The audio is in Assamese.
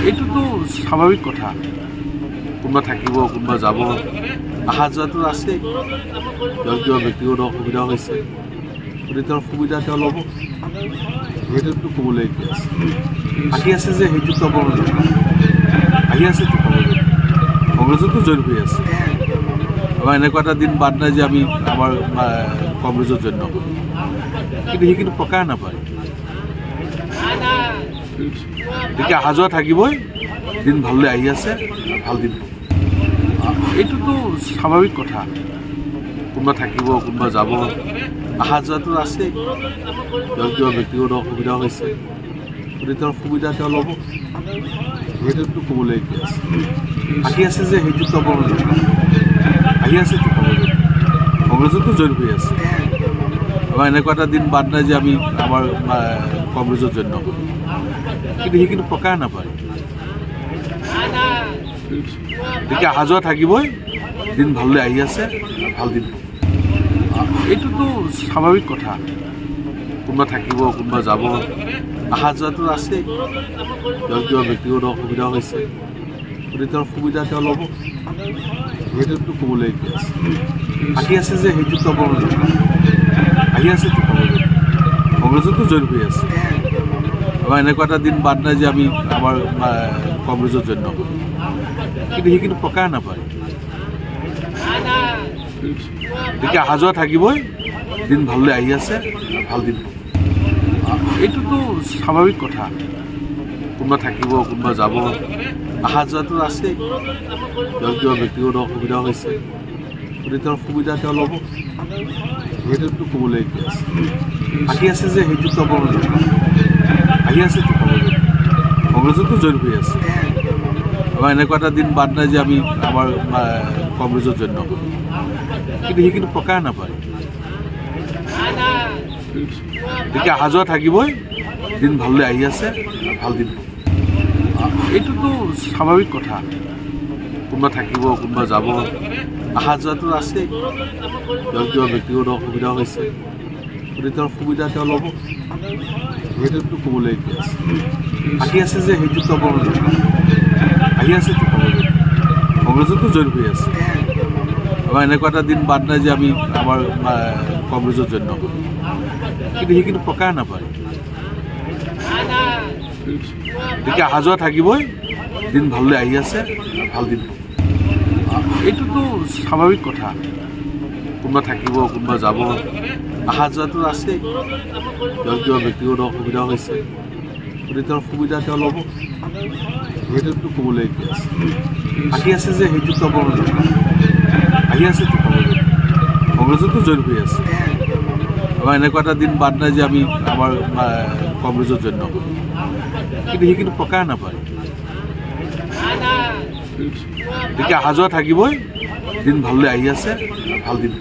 এইটোতো স্বাভাৱিক কথা। কোনোবা থাকিব, কোনোবা যাব, অহা যোৱাটো আছে। তেওঁৰ কিবা ব্যক্তিগত অসুবিধা হৈছে, গতিকে তেওঁৰ সুবিধা তেওঁ ল'ব। সেইটোতো ক'বলৈ কি আছে। আহি আছে যে সেইটো ক'ব আহি আছেতো ক'বলৈ কংগ্ৰেছতো জইন হৈ আছে। আমাৰ এনেকুৱা এটা দিন বাদ নাই যে আমি আমাৰ কংগ্ৰেছত জইন নকৰোঁ, কিন্তু সেইখিনি প্ৰকাশ নাপায়। গতিকে অহা যোৱা থাকিবই, দিন ভাললৈ আহি আছে, ভাল দিন। এইটোতো স্বাভাৱিক কথা। কোনোবা থাকিব, কোনোবা যাব, অহা যোৱাটো আছে। তেওঁৰ কিবা ব্যক্তিগত অসুবিধা হৈছে, গতিকে তেওঁৰ সুবিধা তেওঁ ল'ব। সেইটোতো ক'বলৈ কি আছে। আহি আছে যে সেইটো ক'ব আহি আছেতো ক'বলৈ কংগ্ৰেছতো জইন হৈ আছে। আমাৰ এনেকুৱা এটা দিন বাদ নাই যে আমি আমাৰ কংগ্ৰেছত জইন নকৰোঁ, কিন্তু সেইখিনি প্ৰকাশ নাপায়। গতিকে অহা যোৱা থাকিবই, দিন ভাললৈ আহি আছে, ভাল দিন। এইটোতো স্বাভাৱিক কথা। কোনোবা থাকিব, কোনোবা যাব, অহা যোৱাটো আছে। তেওঁৰ কিবা ব্যক্তিগত অসুবিধা হৈছে, গতিকে তেওঁৰ সুবিধা তেওঁ ল'ব। সেইটোতো ক'বলৈ কি আছে। আহি আছে যে সেইটো ক'ব আহি আছেতো ক'বলৈ কংগ্ৰেছতো জইন হৈ আছে। আমাৰ এনেকুৱা এটা দিন বাদ নাই যে আমি আমাৰ কংগ্ৰেছত জইন নকৰোঁ, কিন্তু সেইখিনি প্ৰকাশ নাপায়। গতিকে অহা যোৱা থাকিবই, দিন ভাললৈ আহি আছে, ভাল দিন। এইটোতো স্বাভাৱিক কথা। কোনোবা থাকিব, কোনোবা যাব, অহা যোৱাটো আছে। তেওঁৰ কিবা ব্যক্তিগত অসুবিধা হৈছে, গতিকে তেওঁৰ সুবিধা তেওঁ ল'ব। সেইটোতো ক'বলৈ কি আছে। আহি আছে যে সেইটো ক'ব আহি আছেতো ক'বলৈ কংগ্ৰেছতো জইন হৈ আছে। আমাৰ এনেকুৱা এটা দিন বাদ নাই যে আমি আমাৰ কংগ্ৰেছত জইন নকৰোঁ, কিন্তু সেইখিনি প্ৰকাশ নাপায়। গতিকে অহা যোৱা থাকিবই, দিন ভাললৈ আহি আছে, ভাল দিন। এইটোতো স্বাভাৱিক কথা। কোনোবা থাকিব, কোনোবা যাব, অহা যোৱাটো আছে। তেওঁৰ কিবা ব্যক্তিগত অসুবিধা হৈছে, গতিকে তেওঁৰ সুবিধা তেওঁ ল'ব। সেইটোতো ক'বলৈ কি আছে। আহি আছে যে সেইটো ক'ব আহি আছেতো ক'বলৈ কংগ্ৰেছতো জইন হৈ আছে। আমাৰ এনেকুৱা এটা দিন বাদ নাই যে আমি আমাৰ কংগ্ৰেছত জইন নকৰোঁ, কিন্তু সেইখিনি প্ৰকাশ নাপায়। গতিকে অহা যোৱা থাকিবই, দিন ভাললৈ আহি আছে, ভাল দিন। এইটোতো স্বাভাৱিক কথা। কোনোবা থাকিব, কোনোবা যাব, অহা যোৱাটো আছে। তেওঁৰ কিবা ব্যক্তিগত অসুবিধা হৈছে, গতিকে তেওঁৰ সুবিধা তেওঁ ল'ব। সেইটোতো ক'বলৈ কি আছে। আহি আছে যে সেইটো ক'ব আহি আছেতো ক'বলৈ কংগ্ৰেছতো জইন হৈ আছে। আমাৰ এনেকুৱা এটা দিন বাদ নাই যে আমি আমাৰ কংগ্ৰেছত জইন নকৰোঁ, কিন্তু সেইখিনি প্ৰকাশ নাপায়। গতিকে অহা যোৱা থাকিবই, দিন ভাললৈ আহি আছে, ভাল দিন।